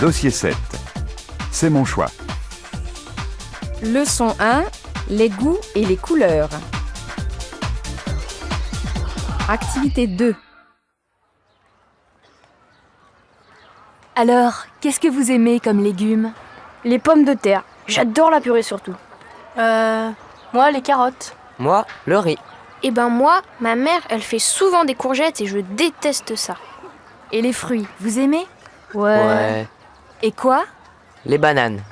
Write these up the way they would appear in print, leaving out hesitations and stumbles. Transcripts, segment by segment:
Dossier 7. C'est mon choix. Leçon 1. Les goûts et les couleurs. Activité 2. Alors, qu'est-ce que vous aimez comme légumes? Les pommes de terre. J'adore la purée surtout. Moi, les carottes. Moi, le riz. Eh ben moi, ma mère, elle fait souvent des courgettes et je déteste ça. Et les fruits, vous aimez? Ouais. Et quoi? Les bananes.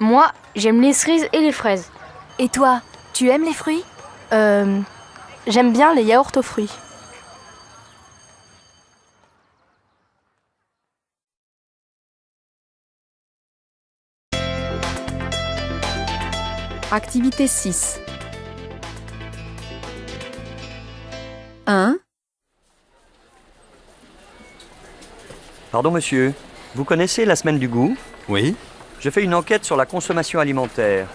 Moi, j'aime les cerises et les fraises. Et toi, tu aimes les fruits? J'aime bien les yaourts aux fruits. Activité 6. 1. Pardon monsieur, vous connaissez la semaine du goût? Oui, Je fais une enquête sur la consommation alimentaire.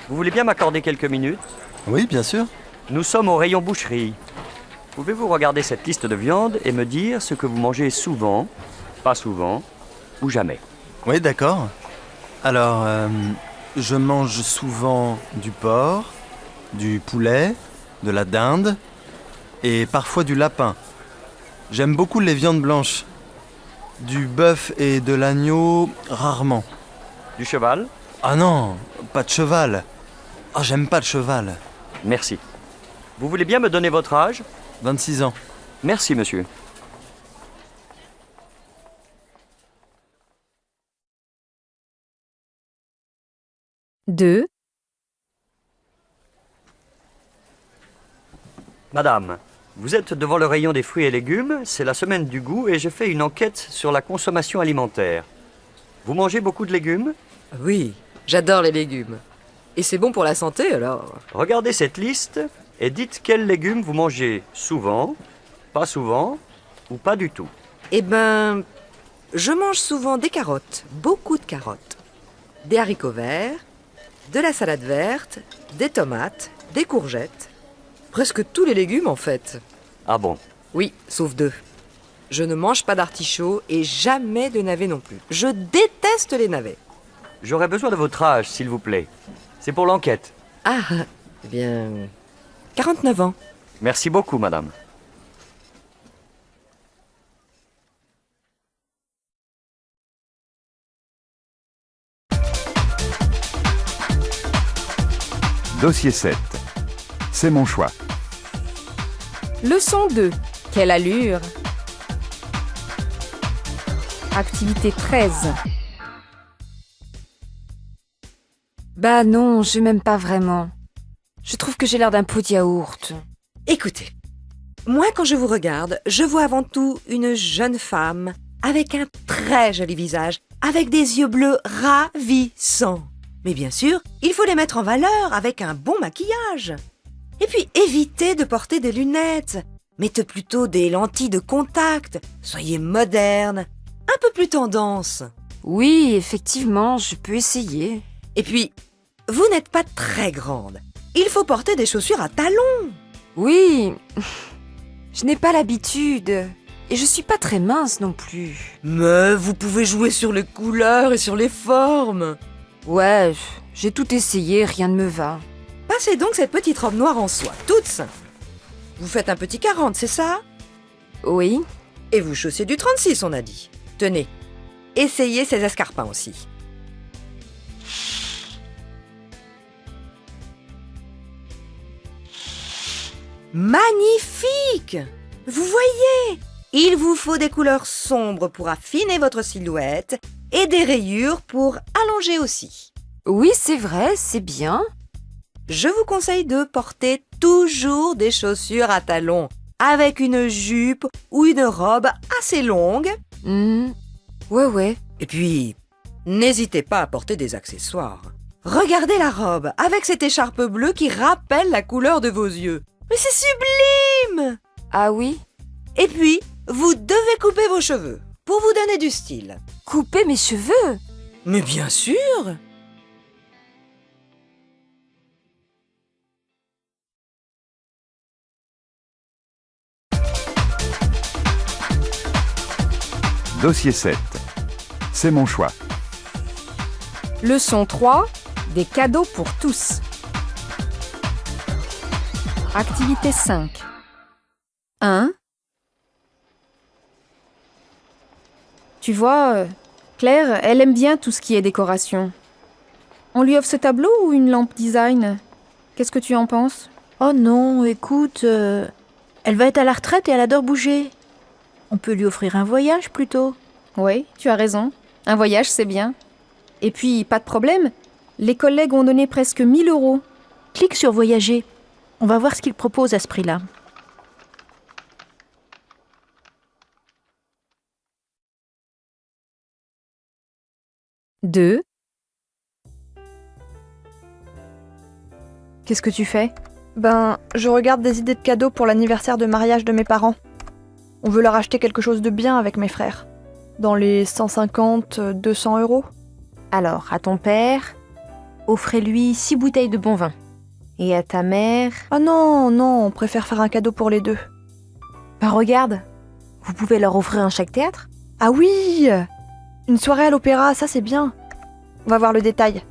Vous voulez bien m'accorder quelques minutes? oui, bien sûr. Nous sommes au rayon boucherie. Pouvez-vous regarder cette liste de viande et me dire ce que vous mangez souvent, pas souvent, ou jamais? Oui, d'accord. Alors, je mange souvent du porc, du poulet, de la dinde et parfois du lapin. J'aime beaucoup les viandes blanches. Du bœuf et de l'agneau, rarement. Du cheval? Ah non, pas de cheval. Ah, j'aime pas le cheval. Merci. Vous voulez bien me donner votre âge? 26 ans. Merci monsieur. Deux. Madame, vous êtes devant le rayon des fruits et légumes, c'est la semaine du goût et je fais une enquête sur la consommation alimentaire. Vous mangez beaucoup de légumes? Oui, j'adore les légumes. Et c'est bon pour la santé alors? Regardez cette liste et dites quels légumes vous mangez souvent, pas souvent ou pas du tout. Eh ben, je mange souvent des carottes, beaucoup de carottes. Des haricots verts, de la salade verte, des tomates, des courgettes. Presque tous les légumes en fait. Ah bon? Oui, sauf 2. Je ne mange pas d'artichauts et jamais de navets non plus. Je déteste les navets. J'aurais besoin de votre âge, s'il vous plaît. C'est pour l'enquête. Ah, eh bien, 49 ans. Merci beaucoup, madame. Dossier 7. C'est mon choix. Leçon 2. Quelle allure? Activité 13. Bah non, je m'aime pas vraiment. Je trouve que j'ai l'air d'un pot de yaourt. Écoutez, moi quand je vous regarde, je vois avant tout une jeune femme avec un très joli visage, avec des yeux bleus ravissants. Mais bien sûr, il faut les mettre en valeur avec un bon maquillage. Et puis évitez de porter des lunettes. Mettez plutôt des lentilles de contact. Soyez moderne, un peu plus tendance. Oui, effectivement, je peux essayer. Et puis, vous n'êtes pas très grande. Il faut porter des chaussures à talons. Oui, je n'ai pas l'habitude. Et je suis pas très mince non plus. Mais vous pouvez jouer sur les couleurs et sur les formes. Ouais, j'ai tout essayé, rien ne me va. Passez donc cette petite robe noire en soie, toute simple. Vous faites un petit 40, c'est ça? Oui, Et vous chaussez du 36, on a dit. Tenez, essayez ces escarpins aussi. Magnifique! Vous voyez? Il vous faut des couleurs sombres pour affiner votre silhouette et des rayures pour allonger aussi. oui, c'est vrai, c'est bien. Je vous conseille de porter toujours des chaussures à talons, avec une jupe ou une robe assez longue. Ouais. Et puis, n'hésitez pas à porter des accessoires. Regardez la robe, avec cette écharpe bleue qui rappelle la couleur de vos yeux. Mais c'est sublime! Ah oui? Et puis, vous devez couper vos cheveux, pour vous donner du style. Couper mes cheveux? Mais bien sûr! Dossier 7. C'est mon choix. Leçon 3. Des cadeaux pour tous. Activité 5. 1. Tu vois, Claire, elle aime bien tout ce qui est décoration. On lui offre ce tableau ou une lampe design? Qu'est-ce que tu en penses? Oh non, écoute, elle va être à la retraite et elle adore bouger. On peut lui offrir un voyage plutôt. Oui, tu as raison. Un voyage, c'est bien. Et puis, pas de problème. Les collègues ont donné presque 1 000 €. Clique sur voyager. On va voir ce qu'il propose à ce prix-là. Deux. Qu'est-ce que tu fais? Ben, je regarde des idées de cadeaux pour l'anniversaire de mariage de mes parents. On veut leur acheter quelque chose de bien avec mes frères. Dans les 150-200 €. Alors, à ton père, offrez-lui 6 bouteilles de bon vin. Et à ta mère... Ah non, non, on préfère faire un cadeau pour les deux. Bah regarde, vous pouvez leur offrir un chèque théâtre. Ah oui! Une soirée à l'opéra, ça c'est bien. On va voir le détail.